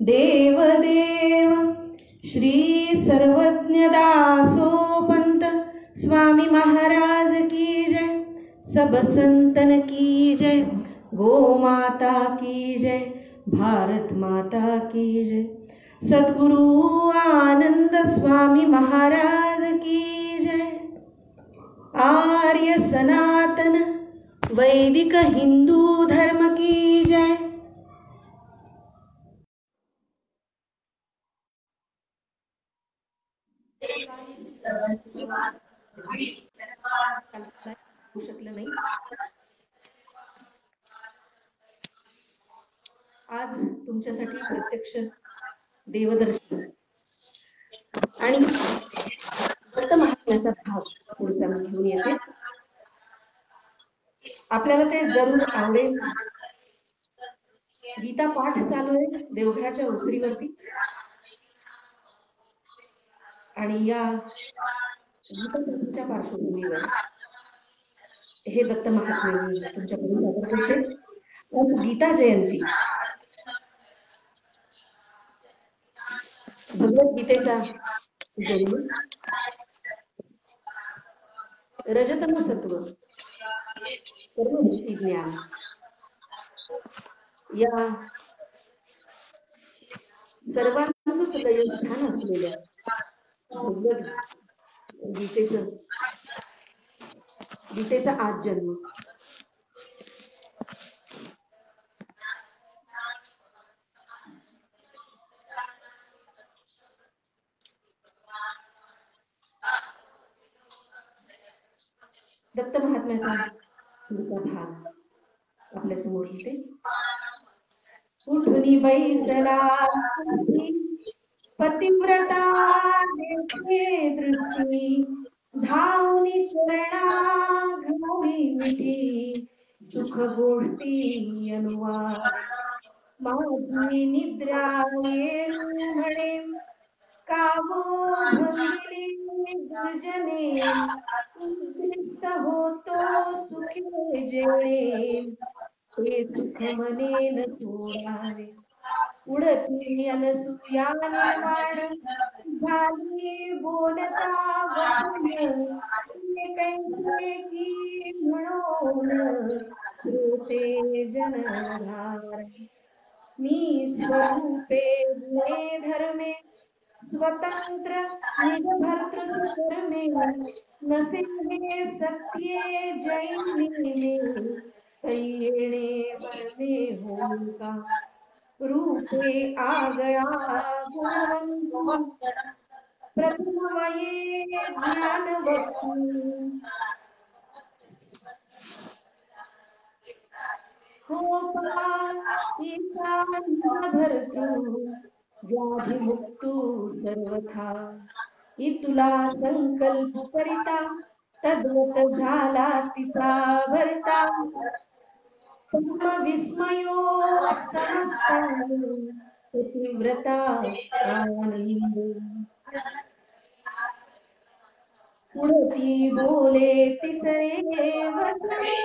देव देव श्री सर्वज्ञ दासोपंत स्वामी महाराज की जय। सब संतन की जय। गो माता की जय। भारत माता की जय। सद्गुरु आनंद स्वामी महाराज की जय। आर्य सनातन वैदिक हिंदू धर्म की जय। शकलं नाही। आज तुमच्यासाठी प्रत्यक्ष देवदर्शन आणि दत्त महात्म्याचा भाग पुढचा मी घेऊन येते। आपल्याला ते जरूर आवडेल। गीता पाठ चालू आहे देवघराच्या ओसरीवरती आणि या गीताच्या पार्श्वभूमीवर हे दत्त महात्म्य मी तुमच्याकडून सादर करते। गीता जयंती भगवद्गीतेचा जन्म रजतम सत्व कर्ममुक्ती ज्ञान या सर्वांचं सदैवधान असलेल्या गीतेचा आज जन्म। दत्त महात्म्याचा पुढचा भाग आपल्या समोर लिहिते। उठुनी बैसला पतिव्रता देखे दृष्टी धावनी चरणा घावी मिठी सुख गोष्टी अनुवाद माझी निद्रा येऊ म्हणे कावो भंगिली दुर्जने तृप्त होतो सुखे जेणे हे सुख मने न सोडावे उडती अनसुयाने वाण झाली बोलता वचन कैसे की म्हणून श्रोते जनधार मी स्वरूपे गुणे धर्मे स्वतंत्र निज भर्तृ सुकर्मे नसे हे सत्ये जैनिने येणे परमे होता रूपे आगळा गुणवंत प्रथमये ज्ञान वस्तू हो भरतू व्याधी मुक्तू सर्वथा इतुला संकल्प करिता तद्वत झाला तिचा भरता विस्मयो समस्ता पतिव्रता आनंद पुढती बोले तिसरे वचने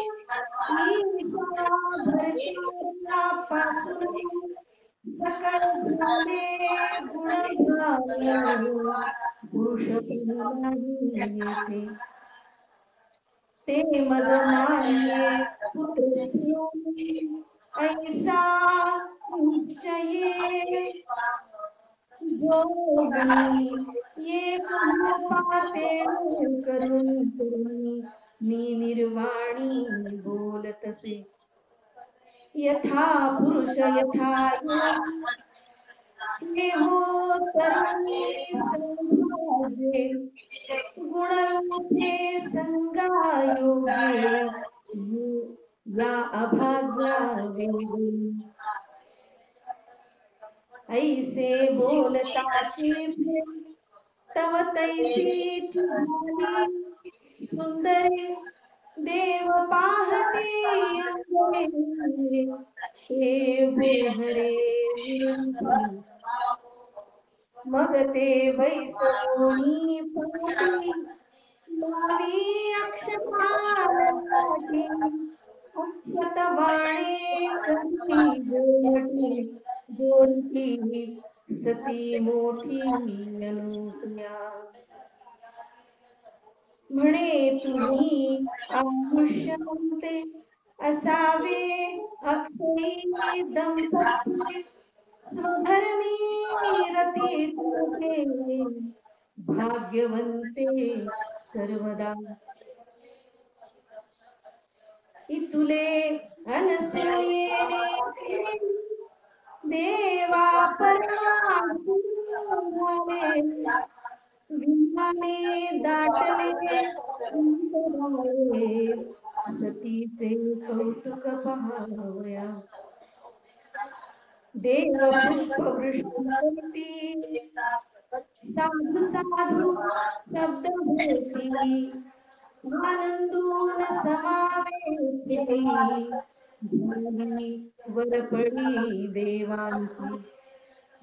पासून सकळ झाले गुण पुरुष नाही ते मज मानिये पुत्र ऐसा निश्चये जोगी ये पाते करुणी मी निर्वाणी बोलतसे यथा पुरुष यथा हे हो तरुणी संभाजे गुणरूपे संगायोगे या अभाग्या वेगी ऐसे बोलताची तव तैसीच सुंदरे देव पाहते मग ते वैसोनी पंक्ती लावी अक्षतालती अक्षतवाणे कंठी गोटी बोलती सती मोठी अनुसूया. म्हणे तुम्ही आयुष्यवंते असावे अक्षयी दंपती स्वधर्मी रती तुझे भाग्यवंते सर्वदा. इतुले अनसूयेने देवा परमा झाले विमाने दाटले अंतराळे सतीचे कौतुक पहावया. देव पुष्प वृष्टी साधू साधू शब्द होती आनंदून समावेशी झाली वरपडी देवांची.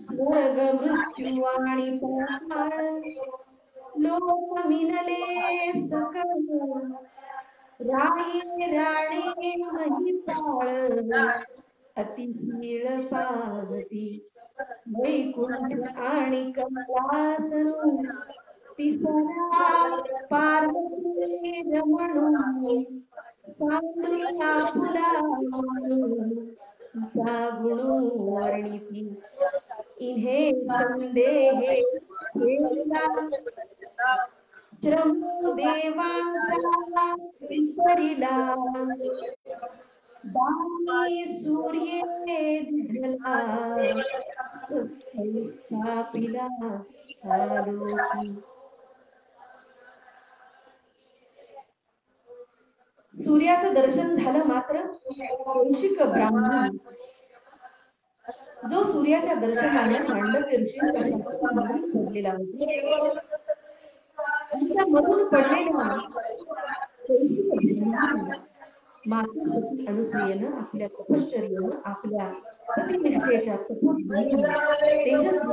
स्वर्ग मृत्यू आणि पाताळ लोक मिनले सकळ राई राणे महिपाळ अतिशीळ पावती वैकुंठ आणि कैलासनु तिसरा पार्वती रमणू पांडुला फुला तिचा गुण वर्णिती इन्हे संदेहे खेळला श्रमू देवांचा विसरिला दानी सूर्ये दिधला स्थापिला आलोकी. सूर्याचं दर्शन झालं मात्र कौशिक ब्राह्मण जो सूर्याच्या दर्शनाने मांडव्य ऋषींच्या शास्त्रात पडलेला होता त्यांच्या मधून पडलेल्या कौशिक ब्राह्मणाला मातृपती अनुसूयेनं आपल्या तपश्चर्येनं आपल्या पतिनिष्ठेच्या तेजस्वी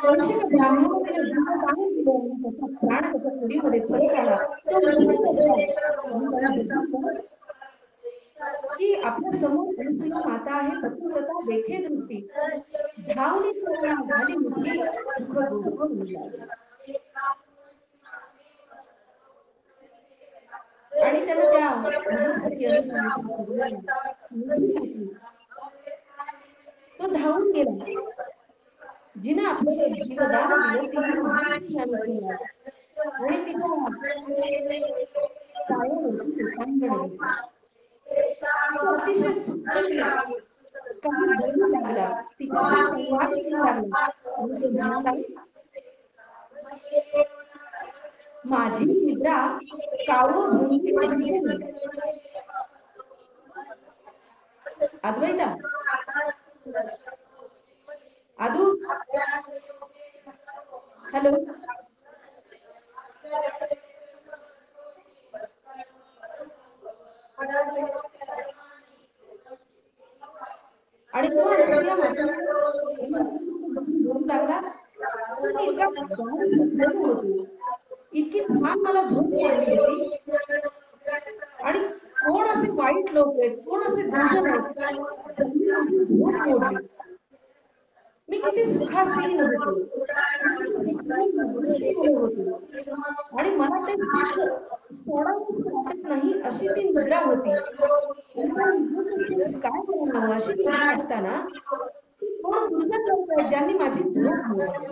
कौशिक ब्राह्मणाने दिवस आहे त्याचा प्राण त्याच्या खोलीमध्ये परत आला की आपल्या समोर अनुसूया माता आहे पतिव्रता देखे दृष्टी धावली झाली मोठी सुख गोष्ट आणि त्यानं त्या महासती अनुसूया तो धावून गेला. जिने आपल्याला जीवदान दिलं तिने महासती अनुसूया आणि तिच्या पायावरती लोकांकडे अतिशय सुंदर काही बोलू लागला तिच्याशी संवाद करू लागला आणि तो म्हणाला माझी निद्रा कावभंगी दिसेल. अद्वैता अदू हॅलो आणि तो अनुसूया माता बोलू लागला इतकी छान मला झोप मोडली होती आणि कोण असे वाईट लोक आहेत कोण असे दुर्जन आहेत झोप मोडली. मी किती सुखासीन होते आणि मला ते सोडावं वाटत नाही अशी ती निद्रा होती. काय म्हणावं अशी निद्रा असताना कोण दुर्जन लोक आहेत ज्यांनी माझी झोप मोडली.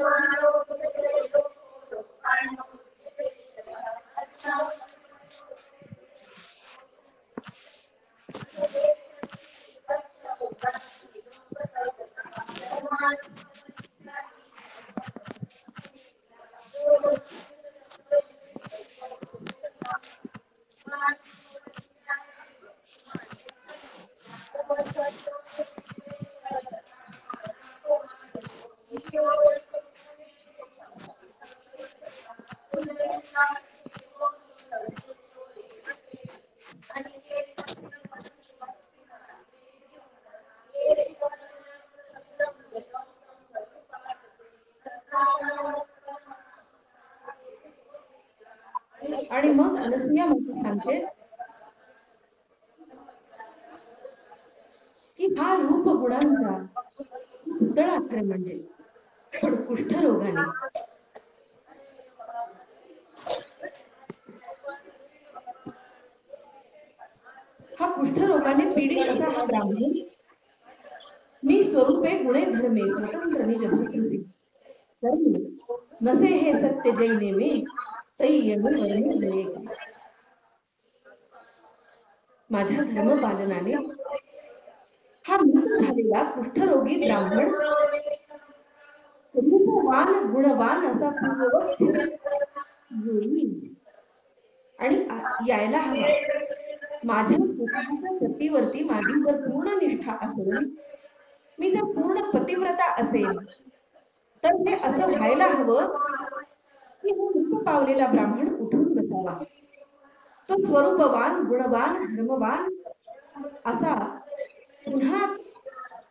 आणि मग अनुसूया म्हणते सांगते गुणांचा पुतळा खरं म्हणजे, पण कुष्ठरोगाने. हा कुष्ठरोगाने पीडित असा हा ब्राह्मण, मी स्वरूपे गुणे धर्मे स्वतंत्र निज भर्तृसी कर्मी नसे हे सत्य जैने में तई यमी वर्णे गणे. माझ्या धर्म पालनाने हा मृत झालेला कुष्ठरोगी ब्राह्मण रूपवान गुणवान असा पूर्वस्थित येईल आणि यायला हवा. माझ्या पतीवरती माझी जर पूर्ण निष्ठा असेल, मी जर पूर्ण पतिव्रता असेल, तर ते असं व्हायला हवं की हा मृत पावलेला ब्राह्मण उठून बसावा. तो स्वरूपवान गुणवान धर्मवान असा पुन्हा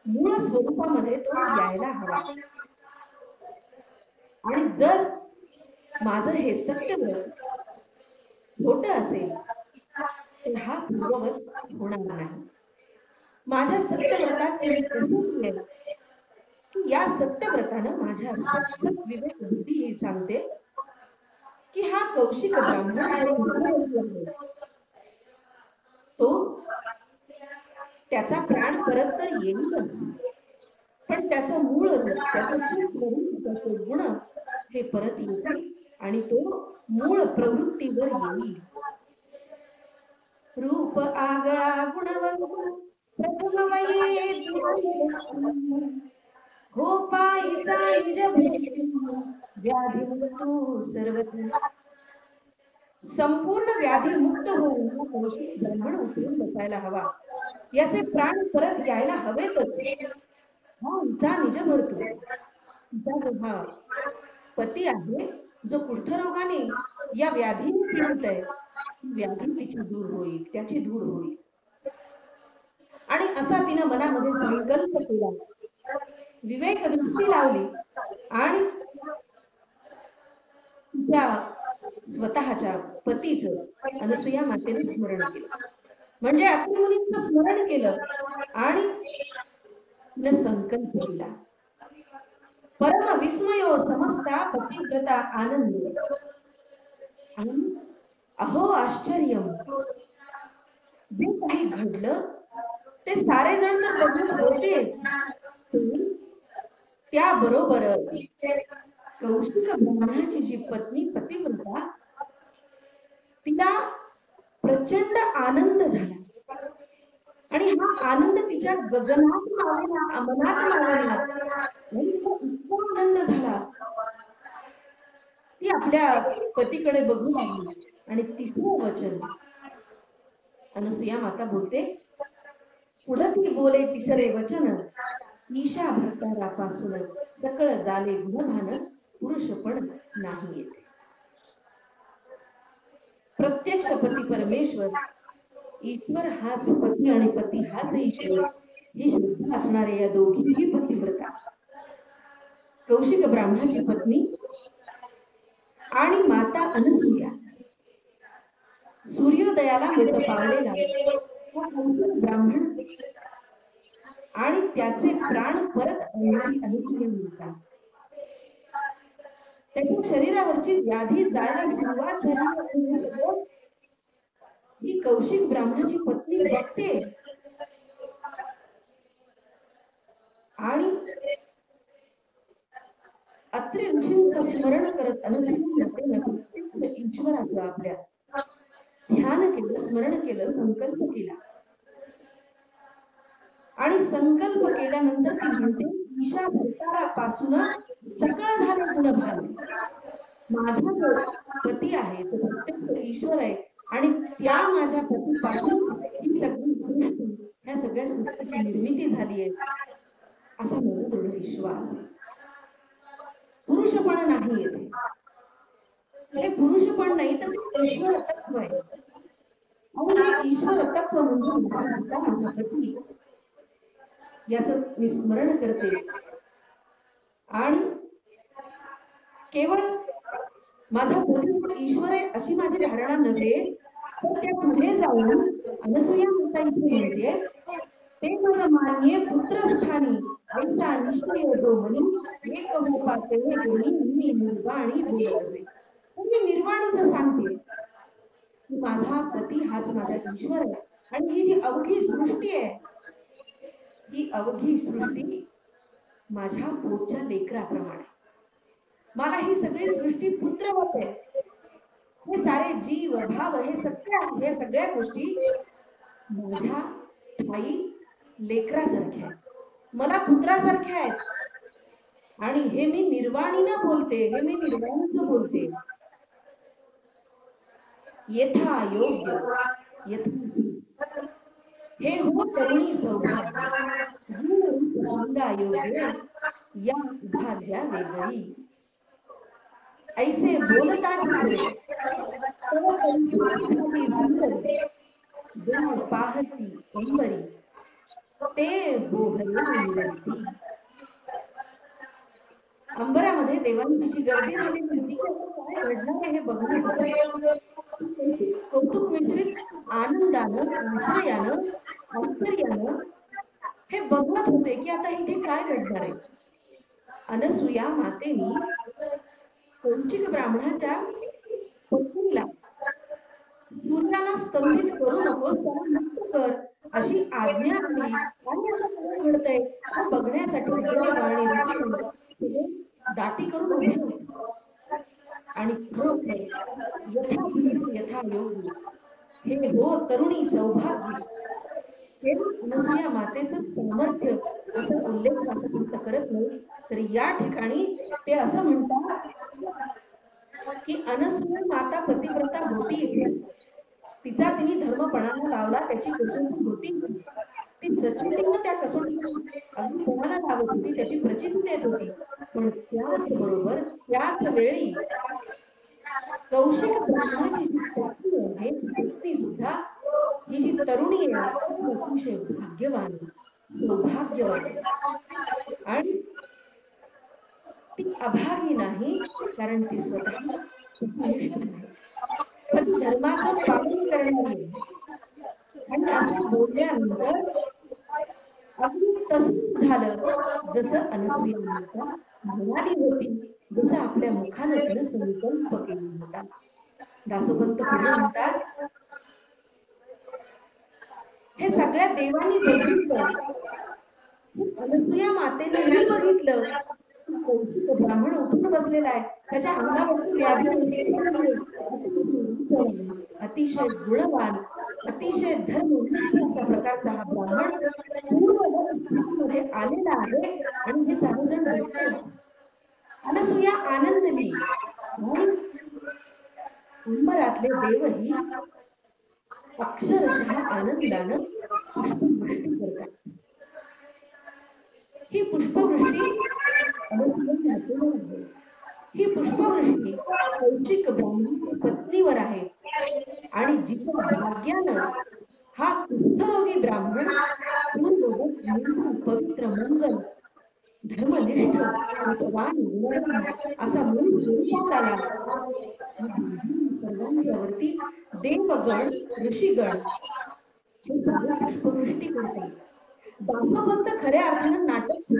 मूळ स्वरूपामध्ये तो यायला हवा. आणि जर माझं हे सत्यव्रत खोट असेल तर हा पूर्ववत होणार नाही. माझ्या सत्यव्रताची या सत्यव्रतानं माझ्या विवेक बुद्धी ही सांगते की हा कौशिक ब्राह्मण तो त्याचा प्राण परत तर येईल, पण त्याचं मूळ रूप, त्याचं सुख, त्याचे गुण हे परत येतील आणि तो मूळ प्रवृत्तीवर येईल. रूप आगळा गुणवंत प्रथम वये हो पायीचा निज व्याधी मुक्तो सर्वत्र. संपूर्ण व्याधी मुक्त होऊन कौशिक ब्राह्मण उठून बसायला हवा. याचे प्राण परत यायला हवेतच. हा हिचा निज भरतो. तिचा जो हा पती आहे, जो कुष्ठरोगाने या व्याधीने पीडित आहे, व्याधी तिची दूर होईल, त्याची दूर होईल. आणि असा तिनं मनामध्ये संकल्प केला, विवेक दृष्टी लावली आणि त्या स्वतःच्या पतीचं अनसुया मातेने स्मरण केलं. म्हणजे अत्रि मुनींचं स्मरण केलं आणि संकल्प केला, परम विस्मयो समस्ता पतिव्रता आनंद. आणि अहो आश्चर्य, जे काही घडलं ते सारे जण तर बघत होतेच, त्याबरोबरच कौशिक ब्राह्मणाची जी पत्नी पतिव्रता, तिला प्रचंड आनंद झाला. आणि हा आनंद तिच्या गगनात मावळला, मनात मावळला, इतका आनंद झाला. ती आपल्या पतीकडे बघू लागली आणि तिसरं वचन अनसुया माता बोलते, पुढे ती बोले तिसरे वचन, ईशा भक्तारापासून सकळ झाले गुणभान पुरुष पण नाही येते. प्रत्यक्ष पती परमेश्वर, ईश्वर हाच पती आणि पती हाच ईश्वर, ही श्रद्धा असणारे या दोघीही पतिव्रता, कौशिक ब्राह्मणाची पत्नी आणि माता अनसुया, सूर्योदयाला मृत पावलेला कौशिक ब्राह्मण आणि त्याचे प्राण परत आणणारी अनसुया मिळतात. त्याच्या शरीरावरची व्याधी जायला सुरुवात झाली, ही कौशिक ब्राह्मणाची पत्नी बघते आणि अत्रि ऋषींचं स्मरण करत अनंत ईश्वराचं आपल्या ध्यान केलं, स्मरण केलं, संकल्प केला. आणि संकल्प केल्यानंतर ती म्हणते, ईशा भरतारापासून सकळ झाले गुणभान. माझा जो पती आहे तो प्रत्यक्ष ईश्वर आहे आणि त्या माझ्या पतीपासून ही सगळी सृष्टी, ह्या सगळ्या सृष्टीची निर्मिती झाली आहे, असा माझा दृढ विश्वास. पुरुषपण नाही येते, हे पुरुषपण नाही तर ईश्वर तत्व आहे. आणि हे ईश्वर तत्व म्हणजे माझा पती, याचं मी स्मरण करते. आणि केवळ माझा पती ईश्वर आहे अशी माझी धारणा नव्हे, तर त्या पुढे जाऊन अनसुया माता इथे म्हणते ते मज मान्ये पुत्रस्थानी ऐसा निश्चय जो मनी एक हो पाते गुणी मी निर्वाणी बोलतसे. मी निर्वाणीच सांगते की माझा पती हाच माझा ईश्वर आहे आणि ही जी अवघी सृष्टी आहे ही अवघी सृष्टी माझ्या पोटच्या लेकराप्रमाणे. मला ही सगळी सृष्टी पुत्रवत आहे. हे सारे जीव भाव हे सगळ्या गोष्टी माझ्या ठाई लेकरासारख्या आहेत, मला पुत्रासारख्या आहेत आणि हे मी निर्वाणीनं बोलते, हे मी निर्वाणीचं बोलते. यथा योग्य यथा हे हो तरुणी सौभाग्य योग्य या भाग्या वेगळी ऐसे बोलता पाहती अंबरी ते बोहले अंबरामध्ये देवांची गर्दी झाली होती. काय घडणार हे बघण्यासाठी कौतुक मिश्रित आनंदानं आश्रयानं आश्चर्यानं हे बघत होते की आता इथे काय घडणार आहे. अनसुया मातेनी कौशिक ब्राह्मणाच्या पत्नीला सूर्याला स्तंभित करू नकोस, त्याला मुक्त कर अशी आज्ञा दिली. आणि आता काय घडतंय हे बघण्यासाठी दाटी करून उभे होते. आणि यथा योगी हे हो तरुणी सौभाग्य हे अनसुया मातेचं सामर्थ्य असं उल्लेख करत नाही. तर या ठिकाणी ते असं म्हणतात की अनसुया माता पतिव्रता होती, तिचा तिने धर्मपणाला लावला, त्याची कसोटी होती, ती सचोटीनं त्या कसोटीला अगदी कोणाला लावत होती, त्याची प्रचिती देत होती. पण त्याच बरोबर त्याच वेळी कौशिक ब्राह्मणाची जी पत्नी आहे ती सुद्धा ही जी तरुणी आहे अतिशय भाग्यवान सौभाग्यवान आणि ती अभागी नाही, कारण ती स्वतः धर्माचं पालन करणारी आणि असं बोलल्यानंतर अगदी तसंच झालं जसं अनसुया म्हणाली होती, जसं आपल्या मुखानं तिनं संकल्प केला होता. दासोपंत पुढे म्हणतात हे सगळ्या देवांनी बघितलं, अनसुया मातेनेही बघितलं. कौशिक ब्राह्मण उठून बसलेला आहे, त्याच्या अंगावरती व्याधी अतिशय गुणवान अतिशय धर्म प्रकारचा हा ब्राह्मण पूर्वमध्ये आलेला आहे आणि हे सर्वजण अनसुया आनंदली. अंबरातले देवही अक्षरशः आनंदानं पुष्पवृष्टी करतात. ही पुष्पवृष्टी ही पुष्पवृष्टी कौशिक ब्राह्मण पत्नीवर आहे आणि जिच्या भाग्यानं हा कुष्ठरोगी ब्राह्मण पवित्र मंगल धर्मनिष्ठ असा मूळ आला. सर्वांच्यावरती देवगण ऋषीगण हे सगळे पुष्पवृष्टी करतात. दासोपंत खऱ्या अर्थानं नाटक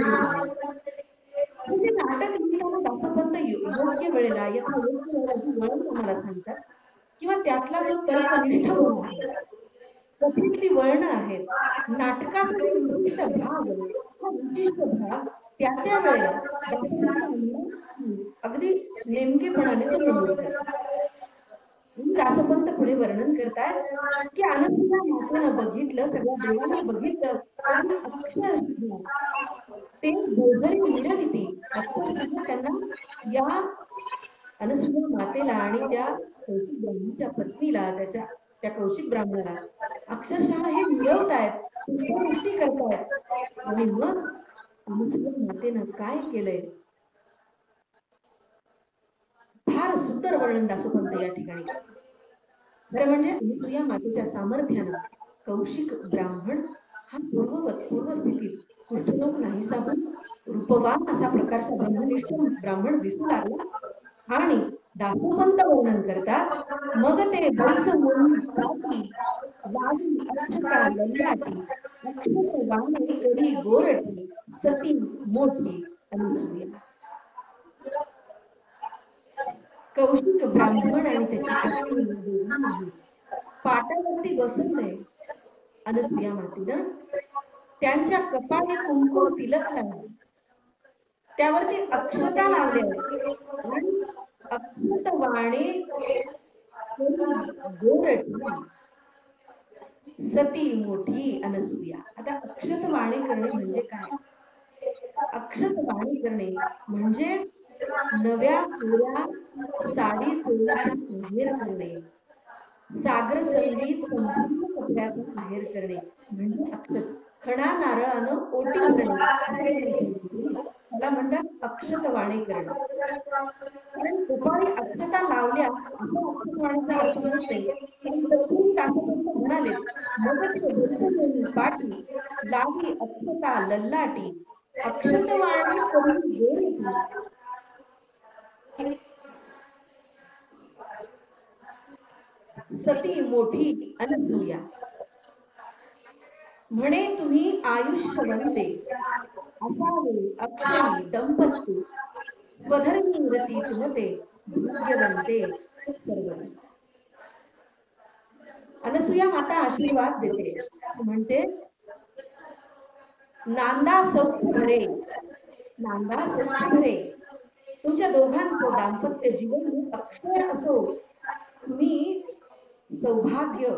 म्हणजे नाटक लिहिताना दासोपंत योग्य वेळेला वळण आम्हाला सांगतात किंवा त्यातला जो तर्कनिष्ठ कथेतली वळणं आहेत. नाटकाचा विशिष्ट भाग हा विशिष्ट भाग त्या वेळेला अगदी नेमकेपणाने तो नमूद. दासोपंत पुढे वर्णन करतात की आनंदीला मातेनं बघितलं, सगळ्या देवांनी बघितलं, ते बोधरी मिळविती त्यांना या अनसुया मातेला आणि त्या कौशिक ब्राह्मणाच्या पत्नीला त्या कौशिक ब्राह्मणाला अक्षरशः हे मिळवतायत, पुष्पवृष्टी करतायत. आणि मग अनसुया मातेनं काय केलंय फार सुंदर वर्णन दासोपंत या ठिकाणी. खरं म्हणजे अनसुया मातेच्या सामर्थ्यानं कौशिक ब्राह्मण हा पूर्वस्थितीत कुष्ठरोग नाहीसा होऊन रूपवान असा प्रकारचा ब्रह्मनिष्ठ ब्राह्मण दिसू लागला. आणि दासोपंत वर्णन करतात मग ते बैस म्हणून अक्षत वाणी करी गोरटी सती मोठी अनुसूया. कौशिक ब्राह्मण आणि त्याची पत्नी दोघांनाही पाटावरती बसवलंय अनुसूया मातेनं. त्यांच्या कपाळी कुंकुम तिलक लावले, त्यावरती अक्षता लावल्या आणि अक्षत वाणे गोरटी सती मोठी अनसूया. आता अक्षत वाणी करणे म्हणजे काय? अक्षत वाणी करणे म्हणजे नव्या कोऱ्या साडी चोळीचा आहेर करणे, सागर संगीत संपूर्ण कपड्याचा आहेर करणे म्हणजे अक्षत. खणा नारळानं ओटी भरणे त्याला म्हणतात अक्षत वाणी करणे. कारण कपाळी अक्षता लावल्या असं अक्षत वाणीचा अर्थ नसते. म्हणाले मग पाठी लावी अक्षता लल्लाटी अक्षत वाणी करून सती मोठी अनसूया. म्हणे तुम्ही आयुष्यवंते असावे अक्षयी दंपती स्वधर्मी रती तुमते भाग्यवंते सर्व. अनसूया माता आशीर्वाद देते, म्हणते नांदा सौख्य भरे, नांदा सौख्य भरे. तुमच्या दोघांचं दाम्पत्य जीवन अक्षय असो. तुम्ही सौभाग्य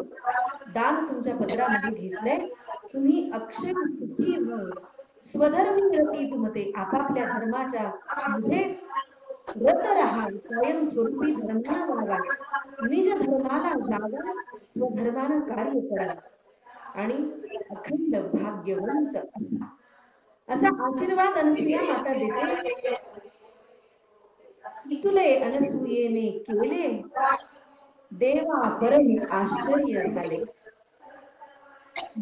दान तुमच्या पदरामध्ये घेतलंय. तुम्ही अक्षय सुखी व्हाल. स्वधर्मी रती तुमते आपापल्या धर्माच्या मध्ये रत राहा. कायमस्वरूपी धर्माला वागा. निज धर्माला जागा. स्वधर्मानं कार्य करा आणि अखंड भाग्यवंत असा आशीर्वाद अनसूया माता देते. तुले अनसूयेने केले देवा परम आश्चर्य झाले.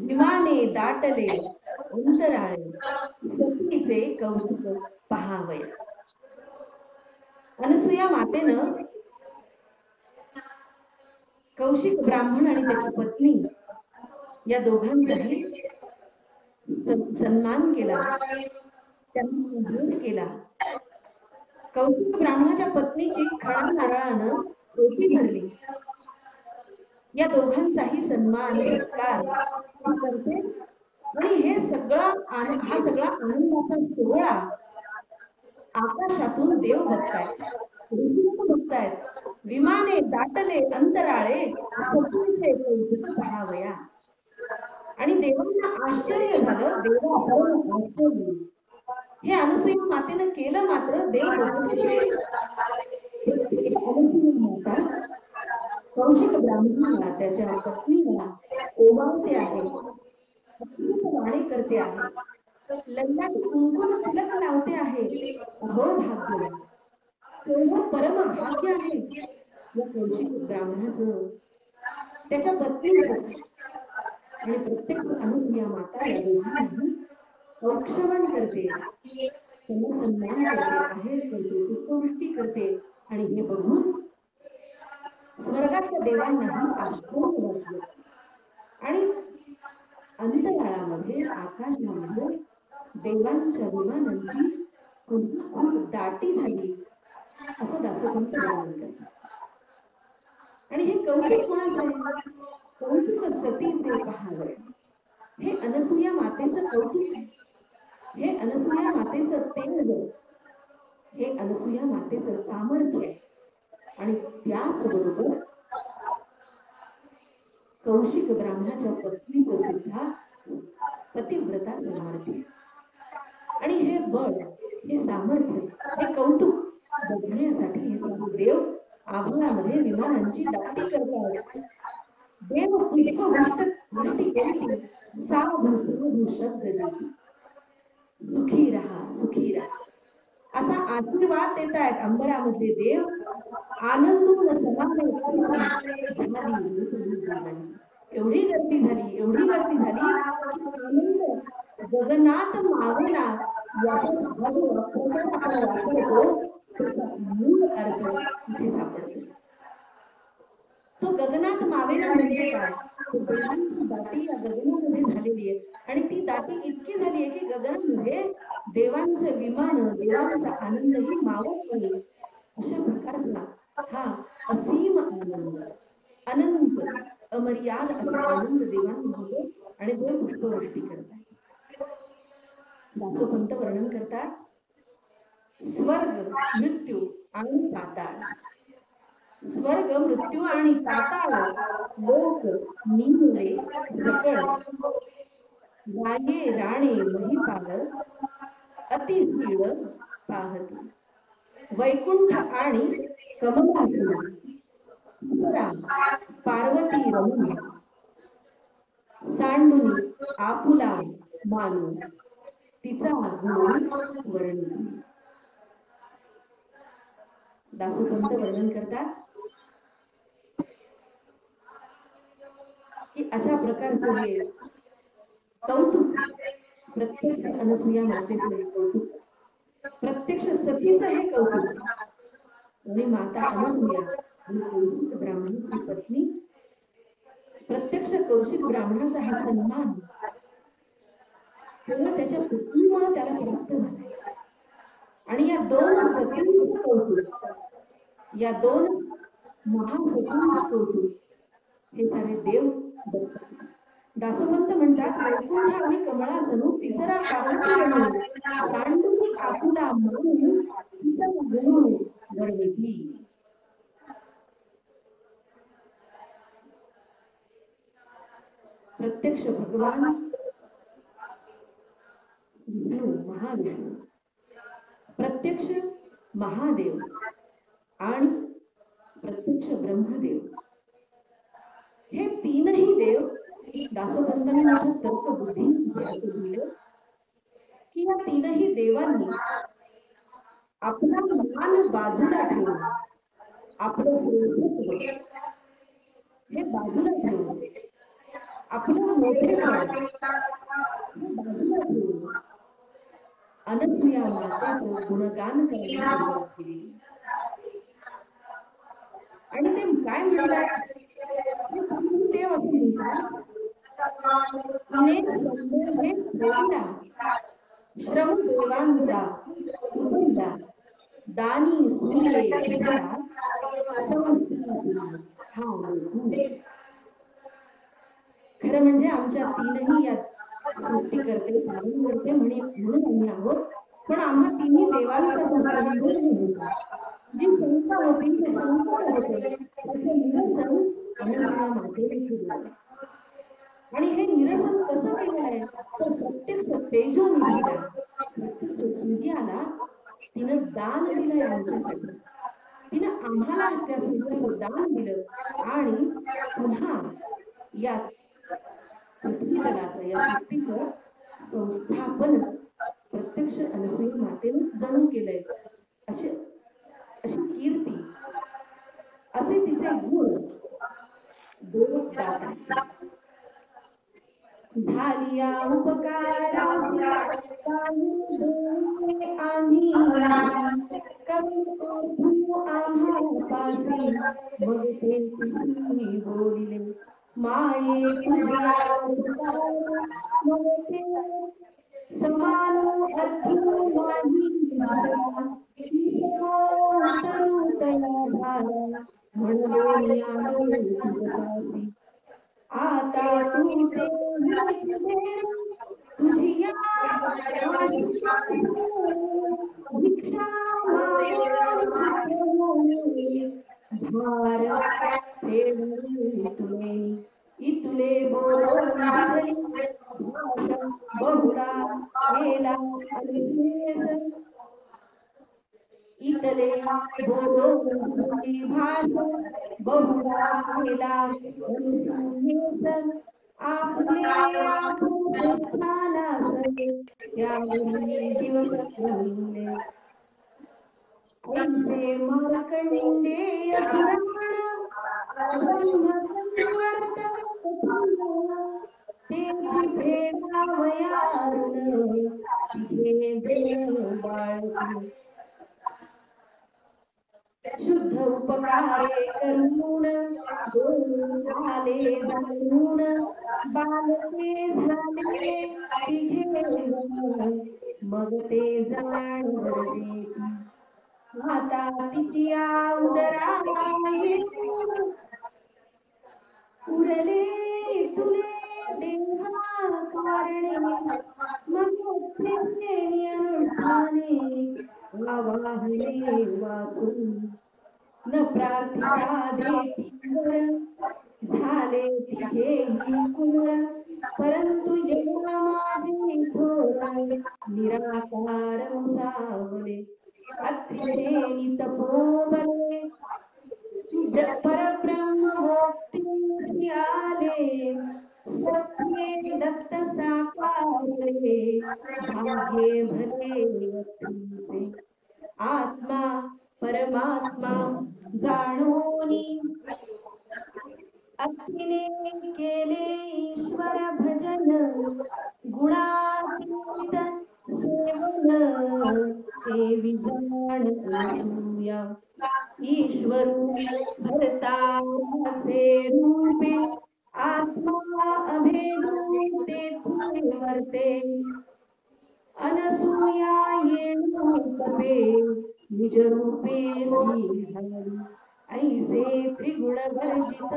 विमाने दाटले अंतराळे सतीचे कौतुक पहावया. अनसूया मातेनं कौशिक ब्राह्मण आणि त्याची पत्नी या दोघांचाही सन्मान केला, त्यांना भेट केला. कौशिक ब्राह्मणाच्या पत्नीची खणा नारळानं ओटी भरली. या दोघांचाही सन्मान सत्कार करते आणि हे सगळं हा सगळा आनंदाचा सोहळा आकाशातून देव बघतायत, बघतायत. विमाने दाटले अंतराळे सतीचे कौतुक पहावया. आणि देवांना आश्चर्य झालं. देवा परम आश्चर्य हे अनसूया मातेनं केलं, मात्र देव माता कौशिक ब्राह्मणाला त्याच्या पत्नीला ओवाळते आहे, वाणी करते आहे, लल्लाटी कुंकुम तिलक लावते आहे. अहो भाग्य, तेवढं परम भाग्य आहे या कौशिक ब्राह्मणाचं, त्याच्या पत्नीचं. आणि प्रत्येक अनसूया माता या दोघांनाही औक्षवण करते, त्यांना सन्मान करते, आहेर करते, पुष्पवृष्टी करते. आणि हे बघून स्वर्गातल्या देवांनाही आश्चर्य वाटलं. आणि अंतराळामध्ये आकाशामध्ये देवांच्या विमानांची खूप दाटी झाली असं दासोपंत म्हणतात. आणि हे कौतुक कोणाचं आहे? कौतुक सतीचे पहावे. हे अनसूया मातेचं कौतुक आहे. हे अनसूया मातेचं तेज, हे अनसूया मातेचं सामर्थ्य आहे. आणि त्याच बरोबर कौशिक ब्राह्मणाच्या पत्नीचं सुद्धा पतिव्रता सामर्थ्य. आणि हे बळ, हे सामर्थ्य, हे कौतुक बघण्यासाठी हे सर्व देव आभाळामध्ये विमानांची दाटी करतात. देव पुष्पवृष्टी केली, साधू साधू शब्द देती, सुखी राहा सुखी राहा असा आशीर्वाद देत आहेत अंबरामधले देव. आनंदून एवढी गर्दी झाली, एवढी गर्दी झाली, गगनात मावेना मूळ अर्थ इथे सापडतो. तो गगनात मावेना म्हणजे काय? देवांची दाटी या गगनामध्ये झालेली आहे आणि ती दाटी इतकी झाली आहे की गगनामध्ये देवांचं विमान देवांचा आनंदही मावत नाही अशा प्रकारचा हा असीम आनंद अनंत अमर्याद असा आनंद देवांना होतो आणि देव पुष्पवृष्टी करतात. दासोपंत वर्णन करतात स्वर्ग मृत्यू आणि पाताळ. स्वर्ग मृत्यू आणि पाताळ लोक निमले सकळ गाये राणे महिपाल अतिशीळ पाहती. वैकुंठ आणि कमलासुर पार्वती रमण सांडून आपुला मानू तिचा गुण वर्णन. दासोपंत वर्णन करतात की अशा प्रकारचं हे कौतुक प्रत्यक्ष अनसूया मातेचं हे कौतुक, प्रत्यक्ष सतीचं हे कौतुक आणि माता अनसूया आणि कौशिक ब्राह्मणाची पत्नी प्रत्यक्ष कौशिक ब्राह्मणाचा हा सन्मान केवळ त्याच्या पत्नीमुळे त्याला प्राप्त झाला. आणि या दोन सतींचं कौतुक, या दोन महासतींचं कौतुक हे सारे देव बघतात. दासोपंत म्हणतात वैकुंठ आणि कमळासनू तिसरा पार्वती रमण सांडून आपुला म्हणून तिचा गुण वर्णिती. प्रत्यक्ष भगवान विष्णू महाविष्णू, प्रत्यक्ष महादेव आणि प्रत्यक्ष ब्रह्मदेव हे तीनही देव दासोपंतांनी माझ्या तर्क बुद्धीने असं दिलं की या तीनही देवांनी आपला मान बाजूला ठेवून आपलं हे बाजूला ठेवून आपलं मोठेपण हे बाजूला ठेवून अनसूया मातेचं गुणगान करायला सुरुवात केली. आणि ते काय म्हणतात ते असं म्हणतात श्रम देवांचा उठला दानी सूर्य खरं म्हणजे आमच्या तीनही या सृष्टी करते पालन करते म्हणून आम्ही आहोत. पण आम्हा तिन्ही देवांचा होता जी संस्था होती ते संकट होते त्याचे निरसन अनसूया मातेने केलं. आणि हे निरसन कसं केलं आहे तर प्रत्यक्ष तेजोनिधीला प्रत्यक्ष सूर्याला तिनं दान दिलंय आमच्यासाठी. तिनं आम्हाला त्या सूर्याचं दान दिलं आणि पुन्हा या पृथ्वीतलाचं या सृष्टीचं संस्थापन प्रत्यक्ष अनसूया मातेने जणू केलंय. अशी कीर्ती असे तिचे गुण देव दाता. झालिया उपकारासी आम्ही करू आम्हापासी मग ते तुम्ही बोलिले माये तुझ्या मग ते समान अर्थू नाही म्हणले आता तू तुझी भिक्षा भार तुले इतुले बोलो बहुला केला इतले बोलो भाषा बहुला केला आपले दिवस मार्कंडेय तेची भेडावयारुण शुद्ध उपकारे करून आले जाणून बालके झाले तिघे जण. मग ते जाण गरजेची आता तिची उदरा येऊन उरले तुले देहा कारणे मग प्रेमी अनुष्ठाने आवाहने वाचून न प्रार्थिता देतीवर झाले तिघेही कुळ. परंतु येऊन माझे थोर निराकार मुसावले अत्रिचे तपोबले परब्रह्मोक्ती आले सत्ये दत्त साकारले भाग्ये भले अत्रीचे आत्मा परमात्मा जाणोनी अत्रीने केले ईश्वर भजन गुणातीत सेवन ते विजाण असूया ईश्वरू भरताचे रूपे आत्मा अभेदू तेथे वर्ते अनसूया येणू तपे निज रूपे श्रीहरी ऐसे त्रिगुण वर्जित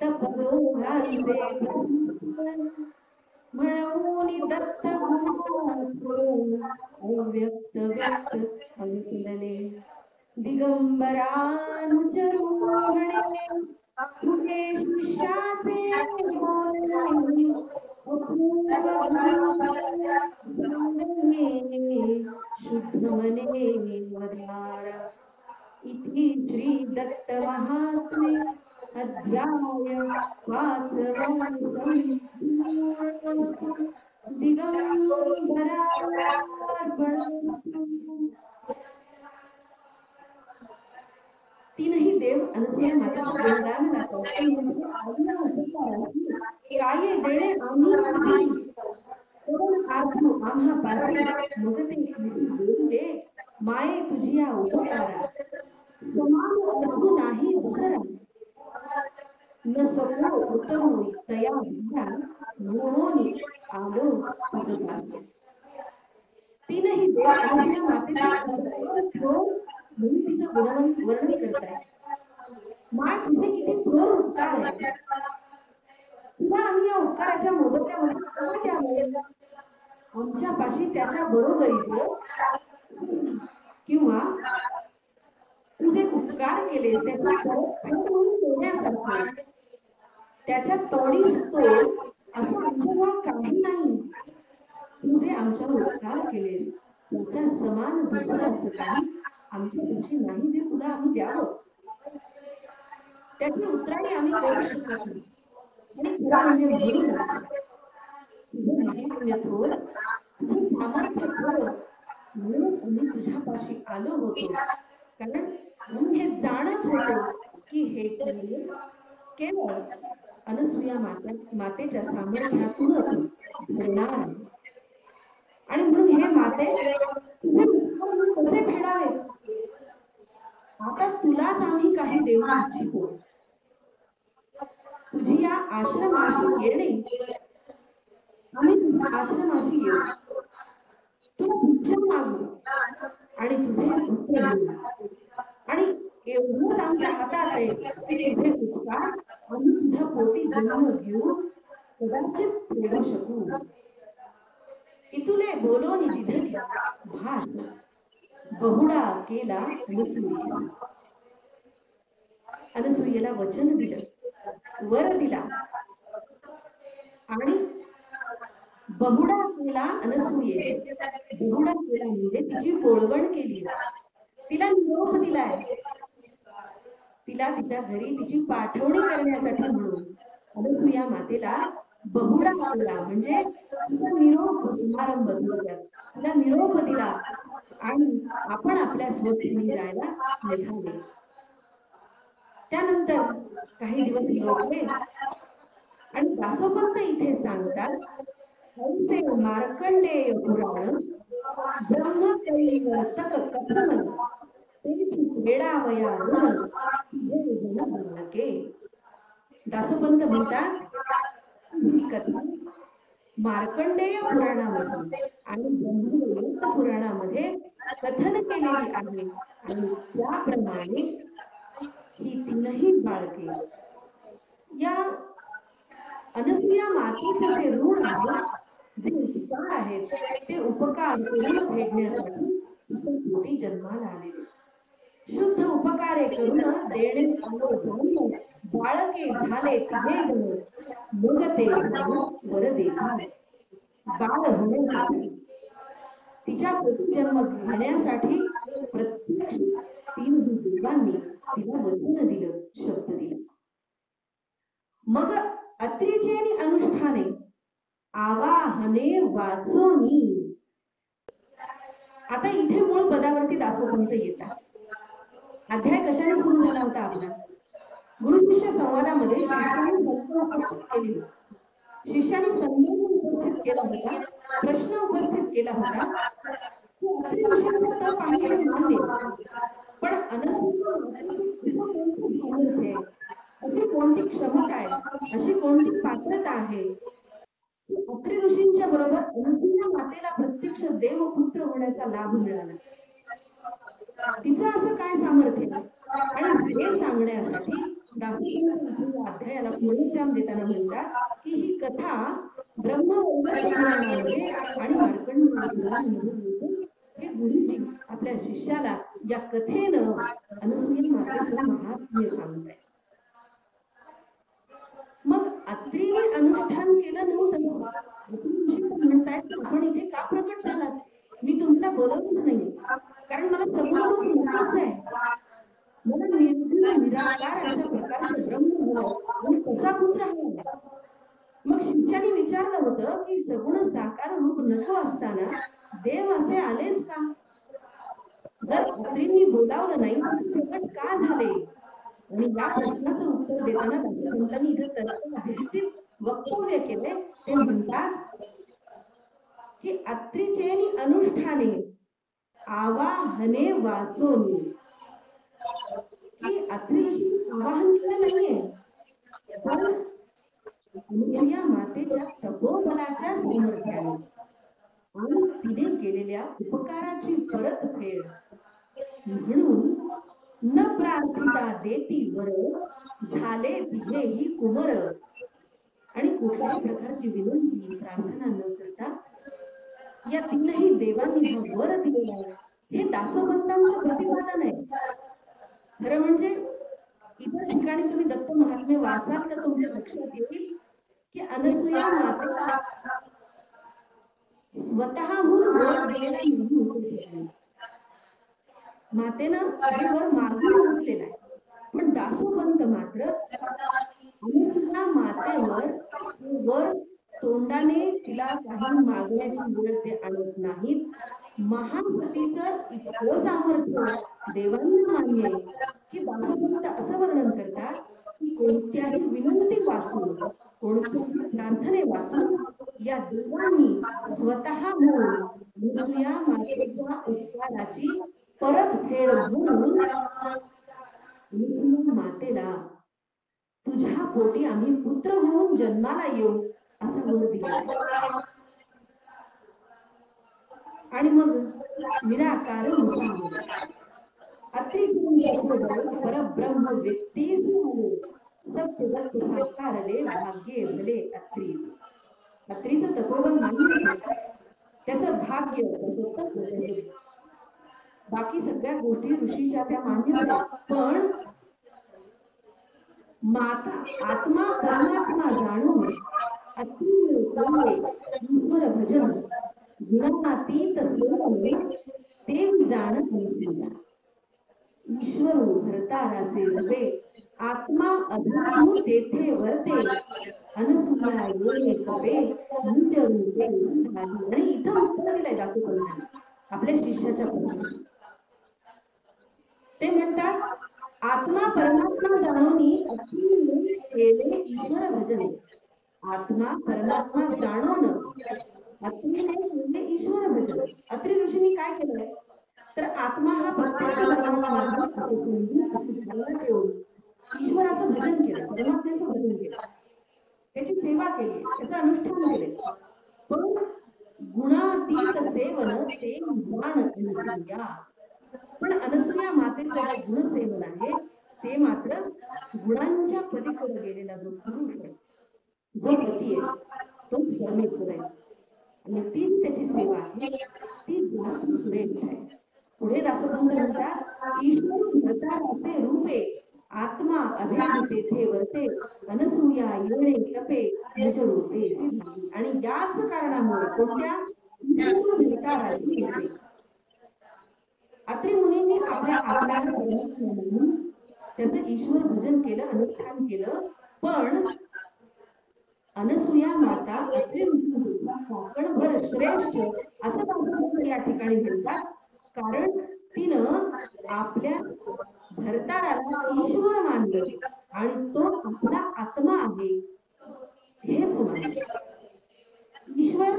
तपदोघांचे म्हणून दत्त गुणातून अव्यक्त व्यक्त अविचलने दिगंबरानुचरू म्हणे तुझे शिष्याचे बोलणे शुद्ध मने वधारा. इति श्री दत्त महात्मे अध्याय 5 संपूर्णस्तु. दिगंबरार्पणमस्तु. तीनही देव अनसूया मातेचे गुणगान गातात. काय देणे आम्ही आम्हा पासे मगते देऊ दे माये तुझिया उपकारा समान अर्थ नाही दुसरा न सको उतरू तया भिया म्हणून आलो तुझं भाग्य. तीनही देव अनसूया मातेचे म्हणून तिचं वर्णन करताय. माय तुझे किती क्रूर उपकार आहे. तुला आम्ही या उपकाराच्या मोबदल्यामध्ये काय द्यावे. आमच्या पाशी त्याच्या बरोबरीचं किंवा तुझे उपकार केलेस त्याची म्हणून देण्यासारखे त्याच्या तोडीस तोड असं आमच्यावर काही नाही. तुझे आमच्यावर उपकार केलेस त्याच्या समान दुसरं असं काही आमच्या दिवशी नाही जे तुला आम्ही द्यावं. त्याची उतराणी आम्ही करू शकत नाही. आणि तुला म्हणजे म्हणूनच तुझं महात्म्य थोर तुझं सामर्थ्य थोर म्हणून आम्ही तुझ्यापाशी आलो होतो. कारण आम्ही हे जाणत होतो की हे केवळ अनसूया मातेच्या सामर्थ्यातूनच घडणार आहे. आणि म्हणून हे माते कसे फेडावे. आता तुलाच आम्ही काही देऊ इच्छितो. तुझी या आश्रमाशी येणे आम्ही तुझ्या आश्रमाशी येऊ तुला भिक्षा मागू आणि तुझे उत्तर देऊ. आणि एवढंच आमच्या हातात आहे की तुझे उपकार आम्ही तुझ्या पोटी जन्म घेऊन कदाचित फेडू शकू. इतुले बोलोनी दिधली भाष बहुडा केला अनसूयेस. अनसूयेला वचन दिलं वर दिला आणि बहुडा केला अनसूयेस. बहुडा केला म्हणजे तिची बोळवण केली. तिला निरोप दिलाय. तिला तिच्या घरी तिची पाठवणी करण्यासाठी म्हणून अनसूया मातेला बहुडा केला म्हणजे तिचा निरोप समारंभ तिला निरोप दिला आणि आपण आपल्या स्वप्नी जायला निघाले. त्यानंतर काही दिवस लोटले आणि दासोपंत इथे सांगतात हरिचे मार्कंडेय पुराण ब्रह्मकैवर्तक कथन तेच वेडावया ऋण तुझे जन बालके. दासोपंत म्हणतात ही कथा मार्कंडेय पुराणामध्ये आणि ब्रह्मवैवर्त पुराणामध्ये कथन केलेली आहे आणि त्याप्रमाणे ही तीनही बाळके या अनसूया मातेचे जे ऋण आहे, जे उपकार आहेत, ते उपकार करून फेडण्यासाठी पोटी जन्माला आलेले. शुद्ध उपकारे करून देणे आलो जाऊन बाळके झाले तिघे जण, मग ते वर देखा. बाळ होण्यासाठी तिच्या पोटी जन्म घेण्यासाठी प्रत्यक्ष तीन देवांनी तिला वचन दिलं, शब्द दिला. मग अत्रीचे आणि अनुष्ठाने आवाहने वाचोनी. आता इथे मूळ पदावरती दासोपंत येतात. अध्याय कशाने सुरू झाला होता आपला? गुरु शिष्य संवादामध्ये शिष्याने उपस्थित केली, शिष्याने संदेश उपस्थित केला होता, प्रश्न उपस्थित केला होता. तप आहे हे मान्य, पण अशी कोणती क्षमता आहे, अशी कोणती पात्रता आहे? अत्रि ऋषींच्या बरोबर अनसूया मातेला प्रत्यक्ष देवपुत्र होण्याचा लाभ मिळाला. तिचं असं काय सामर्थ्य? आणि हे सांगण्यासाठी दासोपंत अध्यायाला पूर्णविराम देताना म्हणतात की ही कथा ब्रह्मवैवर्त पुराणामध्ये आणि मार्कंडेय पुराणामध्ये हे गुरुजी आपल्या शिष्याला या कथेनं अनसूया मातेचं महात्म्य सांगताय. मग अत्रीने अनुष्ठान केलं नव्हतं म्हणतायत, आपण इथे का प्रकट झालात? मी तुम्हाला बोलवतच नाही, कारण मला सगुण रूप नकोच आहे. मला निर्गुण निराकार अशा प्रकारचं ब्रह्म हवं आणि त्याचा पुत्र हवा. मग शिष्याने विचारलं होतं की सगुण साकार रूप नको असताना देव असे आलेच का? जर अत्रींनी बोलावलं नाही तर प्रकट का झाले? आणि या प्रश्नाचं उत्तर देताना दासोपंतांनी इथे तर्कअधिष्ठित वक्तव्य केले. ते म्हणतात की अत्रीचे अनुष्ठाने आवाहने वाचोनी. की अत्रि ऋषी आवाहन केलं नाहीये, पण अनसूया मातेच्या तपोबलाच्या सामर्थ्याने आणि तिने केलेल्या उपकाराची परतफेड म्हणून न प्रार्थिता देती वर, झाले तिघेही कुमर. आणि कुठल्याही प्रकारची विनंती प्रार्थना न करता या तीनही देवांनी हा वर दिलेला आहे. हे दासोपंतांचं प्रतिपादन आहे. खरं म्हणजे इतर ठिकाणी तुम्ही दत्त महात्म्य वाचाल तर तुमच्या लक्षात येईल की अनसूया मातेला स्वतःहून वर दिलेला नाही. मातेनं हे वर मागून घेतलेलं आहे, पण दासोपंत मात्र अनसूया मातेवर वर तोंडाने तिला काही मागण्याची वेळ ते आणत नाहीत. महासतीचं इतकं सामर्थ्य देवांना मान्य आहे की दासोपंत असं वर्णन करतात की कोणत्याही विनंती वाचून, कोणत्याही प्रार्थने वाचून या देवांनी स्वतः होऊन अनसूया मातेच्या उपकाराची परतफेड म्हणून मातेला तुझ्या पोटी आम्ही पुत्र होऊन जन्माला येऊ असा वर दिला. आणि मग निराकार परब्रह्म व्यक्ती सत्यवत साकारले भाग्य भले अत्रि. अत्रीचं तपोबल मान्य, त्याचं भाग्य, बाकी सगळ्या गोष्टी ऋषीच्या त्या मान्य आहेत. पण माता आत्मा परमात्मा जाणून ईश्वर भजन गुणातीत सेवने ते जाणत नसलेला ईश्वर भरताराचे रूपे आत्मा अभिमानू तेथे वर्ते अनसूया येणे करे निज रूपे. आणि इथं उत्तर दिलंय दासोपंतांनी आपल्या शिष्याच्या प्रश्नाला. ते म्हणतात आत्मा परमात्मा जाणूनी अत्रीने केले ईश्वर भजन. आत्मा परमात्मा जाणून अत्रीने केले ईश्वर भजन. अत्रि ऋषींनी काय केलंय? तर आत्मा हा प्रत्यक्ष भगवान नाही असे समजून त्याची धारणा ठेवून ईश्वराचं भजन केलं, परमात्म्याचं भजन केलं, त्याची सेवा केली, त्याचं अनुष्ठान केले. पण गुणातीत सेवन ते ज्ञान अनसूया. पण अनसूया मातेचं जे गुणसेवन आहे ते मात्र गुणांच्या पलीकडे गेलेला जो पुरुष आहे, जो पती आहे, तो परमेश्वर आहे. आणि तीच त्याची सेवा आहे, ती जास्त श्रेष्ठ आहे. पुढे दासोपंत म्हणतात, ईश्वर भरताराचे रूपे आत्मा अभेद तेथे वर्ते अनसूया येणे तपे निज रूपे सिद्धी. आणि याच कारणामुळे कोणत्या ईश्वर भरताराची रूपे अत्रि मुनींनी आपल्या आपल्याला परमेश्वर म्हणून त्याचं ईश्वर भजन केलं, अनुष्ठान केलं. पण अनसूया माता अत्रि काकणभर श्रेष्ठ असं दासोपंत या ठिकाणी म्हणतात. कारण तिनं आपल्या भरताराला ईश्वर मानलं आणि तो आपला आत्मा आहे हेच मानलं. ईश्वर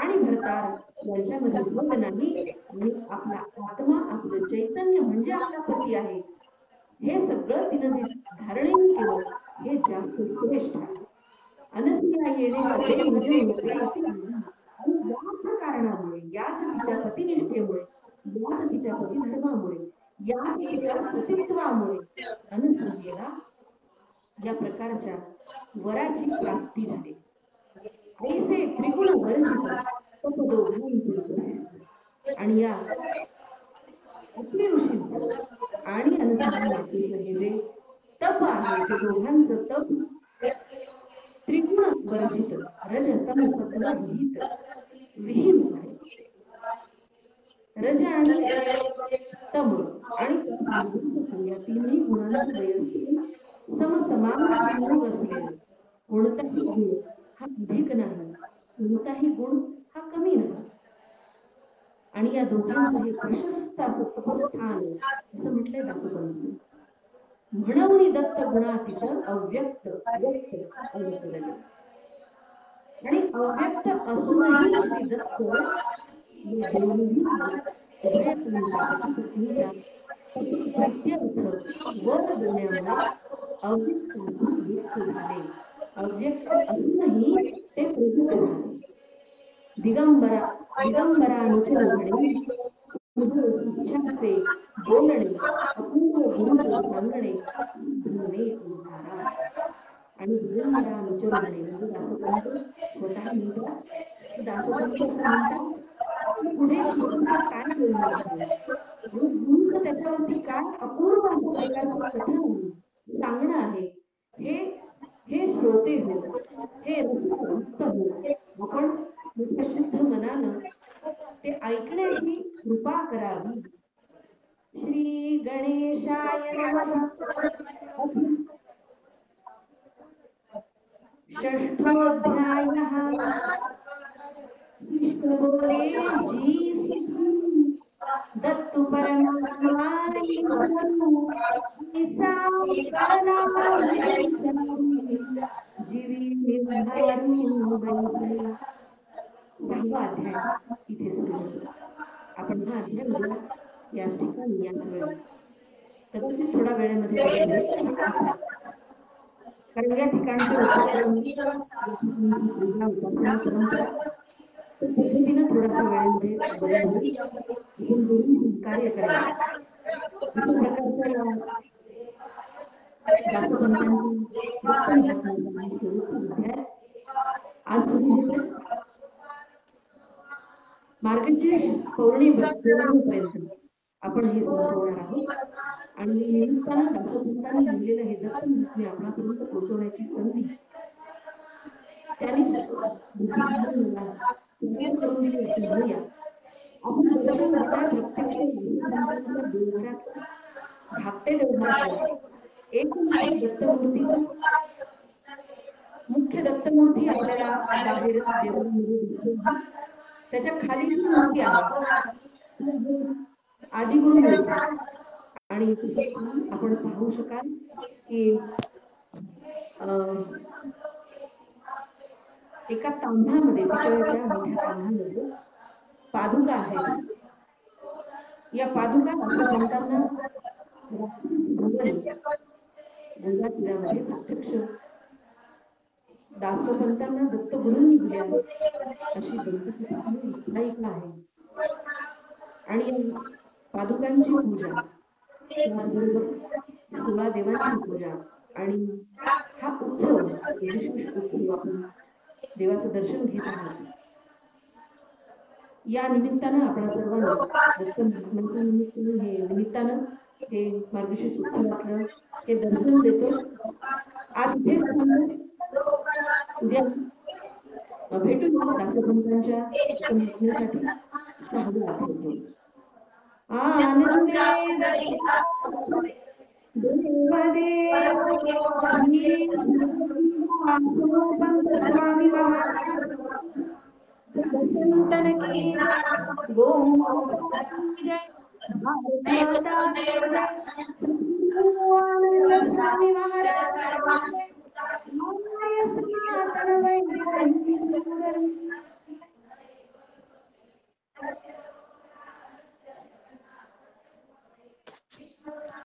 आणि भरतार यांच्यामध्ये भेद नाही आणि आपला आत्मा, आपलं चैतन्य म्हणजे आपला पती आहे, हे सगळं तिनं जे धारण केलं हे जास्त श्रेष्ठ आहे. अनसूया येणे तसे निज रूपे आणि याच कारणामुळे, याच तिच्या पतिनिष्ठेमुळे, याच तिच्या पतिधर्मामुळे, याच तिच्या सतीत्वामुळे अनसूयेला या प्रकारच्या वराची प्राप्ती झाली. ऐसे त्रिगुण वर्जित तपदोघांतून प्रसिद्ध. आणि या अत्रि ऋषींचं आणि अनसूया मातेचं हे जे तप आहे ते दोघांचं तप त्रिगुण वर्जित, रज तम सत्व विहित विहीन आहे. रज आणि तम आणि या तीनही गुणांचं वयस्कर समसमान संयोग असलेलं कोणताही गुण हा अधिक नाही, कोणताही गुण हा कमी नाही. आणि या दोघांचं हे प्रशस्त असं तपस्थान असं म्हटलंय दासोपंत. म्हणून दत्त गुणातीत अव्यक्त व्यक्त अवतरले. आणि अव्यक्त असूनही श्री दत्त वर देण्यामुळे अव्यक्त व्यक्त झाले, अव्यक्त असूनही ते प्रगट झाले. दिगंबरा दिगंबरानुचर घडे इच्छाचे बोलणे अपूर्व गुरु सांगणे धुणे उद्धारा. आणि दिगंबरानुचर घडे म्हणजे दासोपंत स्वतः म्हणतात, दासोपंत असं म्हणतात की पुढे श्लोकात काय बोलणार आहे आणि गुरुचं त्याच्यावरती काय अपूर्व प्रकारचं कथन सांगणं आहे, हे हे श्रोते हो, हे रसिक हो, आपण शुद्ध मनानं ते ऐकण्याची कृपा करावी. श्री गणेशाय नमः. षष्ठोऽध्यायः. कृष्ण बोले जी दत्तु परमात्मा जीवी दहावा अध्याय इथे सुरू होतो. आपण हा अध्याय बघूया याच ठिकाणी याच वेळी. कदाचित थोडा वेळेमध्ये बदल होईल, कारण या ठिकाणचे उपक्रम उपासना परंपरा पद्धतीनं थोडासा वेळेमध्ये बदल होईल. कार्य करायला अशा प्रकारच्या आज सुरू होते. मार्गशीर्ष पौर्णिमेपर्यंत आपण हे संपवणार आहोत. आणि निमित्तानं दासोपंतांनी लिहिलेलं हे दत्तमहात्म्य आपणापर्यंत पोहोचवण्याची संधी त्यांनीच करून दिली असे म्हणूया. आपण दर्शन घेता प्रत्यक्ष देवघरात धाकटे देवघरात एक दत्तमूर्तीचं मुख्य दत्तमूर्ती आपल्याला बाहेर देवळामध्ये दिसते. त्याच्या खाली जी मूर्ती आहे आदिगुरु मूर्ती. आणि आपण पाहू शकाल की एका तांब्यामध्ये, पितळेच्या मोठ्या तांब्यामध्ये पादुका आहेत. या पादुका दासोपंतांना गंगा तीरामध्ये प्रत्यक्ष दासोपंतांना दत्तगुरूंनी दिल्या अशी ऐकलं आहे. आणि पादुकांची पूजा, त्याचबरोबर 16 देवांची पूजा आणि हा उत्सव, विशेष उत्सव आपण देवाचं दर्शन घेत आहोत. या निमित्तानं आपण सर्वांना दत्त महात्म्यांच्या निमित्तानं हे मार्गशीर्ष उत्सवातलं हे दर्शन देतो. आज इथेच उद्या भेटूया दासोपंतांच्या महात्म्यासाठी. सहावा भेटू. आनंदे देवदेव श्री दासोपंत स्वामी महाराज संतन की गो जय, भारत माता की जय, स्वामी महाराज सनातन वैदिक